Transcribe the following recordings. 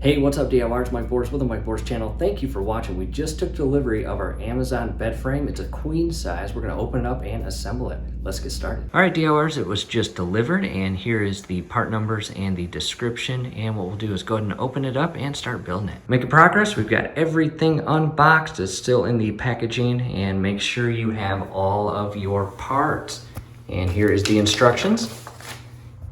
Hey, what's up DIYers? Mike Boris with the Mike Boris channel. Thank you for watching. We just took delivery of our Amazon bed frame. It's a queen size. We're gonna open it up and assemble it. Let's get started. All right, DIYers, it was just delivered and here is the part numbers and the description. And what we'll do is go ahead and open it up and start building it. Making progress. We've got everything unboxed. It's still in the packaging, and make sure you have all of your parts. And here is the instructions.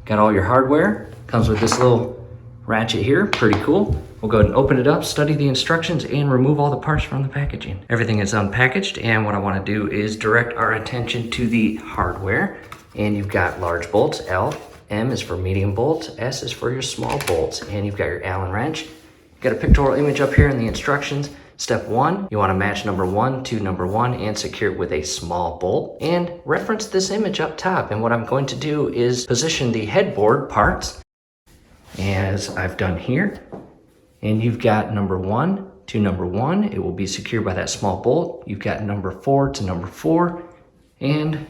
Got all your hardware. Comes with this little ratchet here, pretty cool. We'll go ahead and open it up, study the instructions, and remove all the parts from the packaging. Everything is unpackaged, and what I want to do is direct our attention to the hardware. And you've got large bolts, L, M is for medium bolts, S is for your small bolts, and you've got your Allen wrench. You've got a pictorial image up here in the instructions. Step 1, you want to match number 1 to number 1 and secure it with a small bolt. And reference this image up top, and what I'm going to do is position the headboard parts as I've done here. And you've got number 1 to number 1. It will be secured by that small bolt. You've got number 4 to number 4. And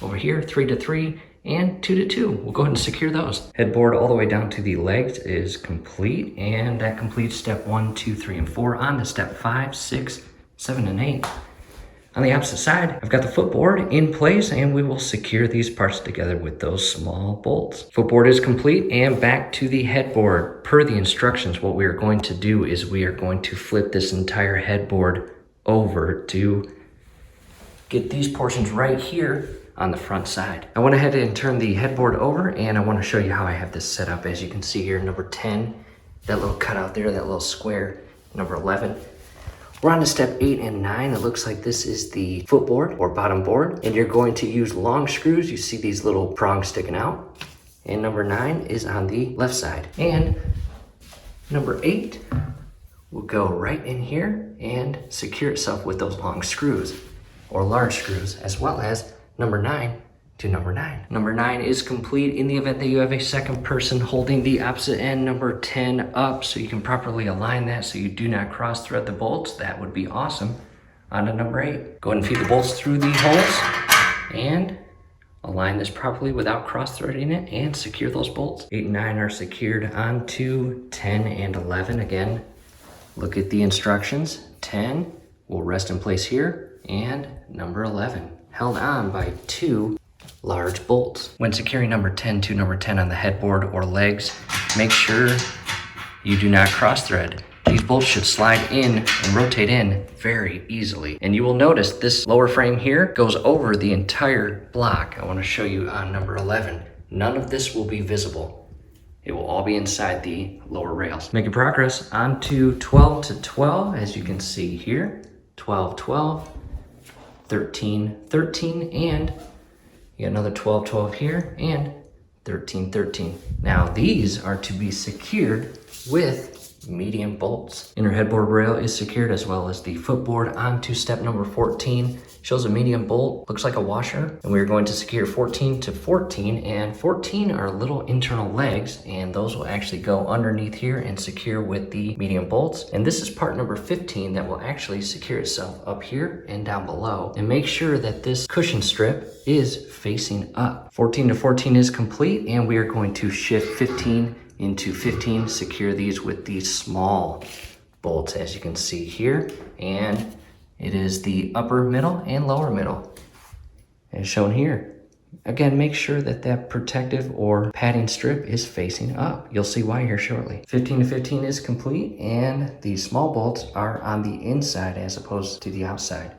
over here, 3 to 3 and 2 to 2. We'll go ahead and secure those. Headboard all the way down to the legs is complete. And that completes step 1, 2, 3, and 4. On to step 5, 6, 7, and 8. On the opposite side, I've got the footboard in place, and we will secure these parts together with those small bolts. Footboard is complete, and back to the headboard. Per the instructions, what we are going to do is we are going to flip this entire headboard over to get these portions right here on the front side. I went ahead and turned the headboard over, and I want to show you how I have this set up. As you can see here, number 10, that little cutout there, that little square, number 11. We're on to step 8 and 9. It looks like this is the footboard or bottom board, and you're going to use long screws. You see these little prongs sticking out. And number 9 is on the left side. And number 8 will go right in here and secure itself with those long screws or large screws, as well as number 9 to number 9. Number 9 is complete in the event that you have a second person holding the opposite end, number 10 up, so you can properly align that so you do not cross thread the bolts. That would be awesome. On to number 8. Go ahead and feed the bolts through the holes and align this properly without cross threading it and secure those bolts. 8 and 9 are secured. On to 10 and 11. Again, look at the instructions. 10 will rest in place here, and number 11 held on by 2 large bolts. When securing number 10 to number 10 on the headboard or legs, make sure you do not cross thread. These bolts should slide in and rotate in very easily. And you will notice this lower frame here goes over the entire block. I want to show you on number 11. None of this will be visible. It will all be inside the lower rails. Making progress on to 12 to 12, as you can see here. 12, 12, 13, 13, and you got another 12, 12 here, and 13, 13. Now these are to be secured with medium bolts. Inner headboard rail is secured, as well as the footboard. On to step number 14. Shows a medium bolt, looks like a washer. And we're going to secure 14 to 14, and 14 are little internal legs, and those will actually go underneath here and secure with the medium bolts. And this is part number 15 that will actually secure itself up here and down below. And make sure that this cushion strip is facing up. 14 to 14 is complete, and we are going to shift 15 into 15, secure these with these small bolts, as you can see here. And it is the upper middle and lower middle, as shown here. Again, make sure that that protective or padding strip is facing up. You'll see why here shortly. 15 to 15 is complete, and the small bolts are on the inside as opposed to the outside.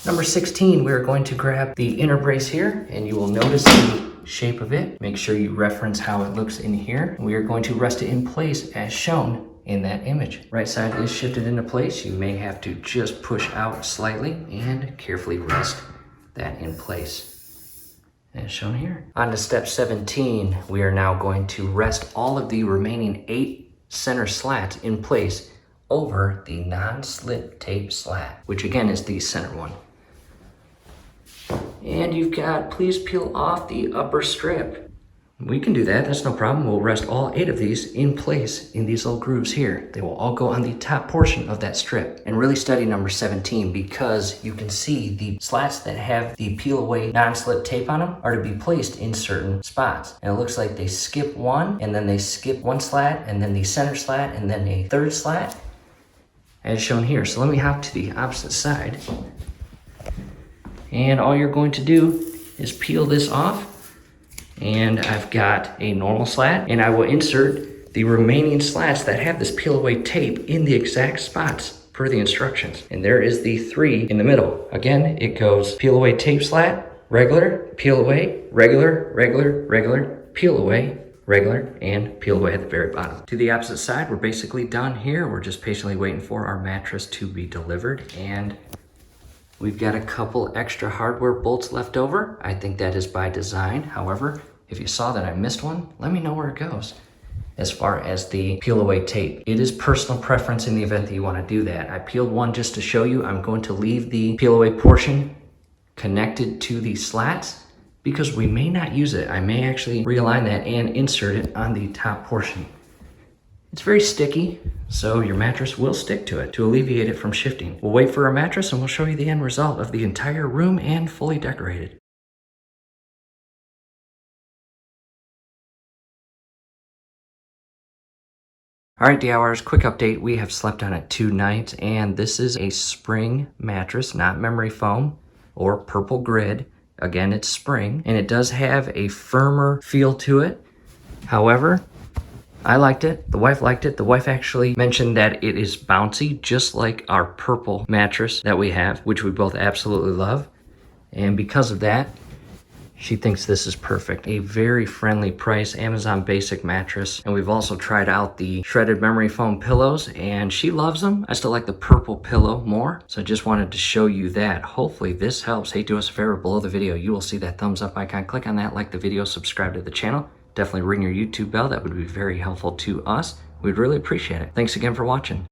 Number 16, we're going to grab the inner brace here, and you will notice the shape of it. Make sure you reference how it looks in here. We are going to rest it in place as shown in that image. Right side is shifted into place. You may have to just push out slightly and carefully rest that in place, as shown here. On to step 17, we are now going to rest all of the remaining 8 center slats in place over the non-slip tape slat, which again is the center one. And you've got, please peel off the upper strip. We can do that, that's no problem. We'll rest all 8 of these in place in these little grooves here. They will all go on the top portion of that strip. And really study number 17 because you can see the slats that have the peel away non-slip tape on them are to be placed in certain spots. And it looks like they skip one, and then they skip one slat, and then the center slat, and then a third slat, as shown here. So let me hop to the opposite side. And all you're going to do is peel this off. And I've got a normal slat, and I will insert the remaining slats that have this peel away tape in the exact spots per the instructions. And there is the 3 in the middle. Again, it goes peel away tape slat, regular, peel away, regular, regular, regular, peel away, regular, and peel away at the very bottom. To the opposite side, we're basically done here. We're just patiently waiting for our mattress to be delivered, and we've got a couple extra hardware bolts left over. I think that is by design. However, if you saw that I missed one, let me know where it goes. As far as the peel away tape, it is personal preference in the event that you want to do that. I peeled one just to show you. I'm going to leave the peel away portion connected to the slats because we may not use it. I may actually realign that and insert it on the top portion. It's very sticky, so your mattress will stick to it to alleviate it from shifting. We'll wait for our mattress and we'll show you the end result of the entire room and fully decorated. All right, DIYers, quick update. We have slept on it 2 nights, and this is a spring mattress, not memory foam or purple grid. Again, it's spring, and it does have a firmer feel to it. However, I liked it. The wife liked it. The wife actually mentioned that it is bouncy, just like our purple mattress that we have, which we both absolutely love. And because of that, she thinks this is perfect. A very friendly price, Amazon basic mattress. And we've also tried out the shredded memory foam pillows, and she loves them. I still like the purple pillow more. So I just wanted to show you that. Hopefully this helps. Hey, do us a favor, below the video, you will see that thumbs up icon. Click on that, like the video, subscribe to the channel. Definitely ring your YouTube bell. That would be very helpful to us. We'd really appreciate it. Thanks again for watching.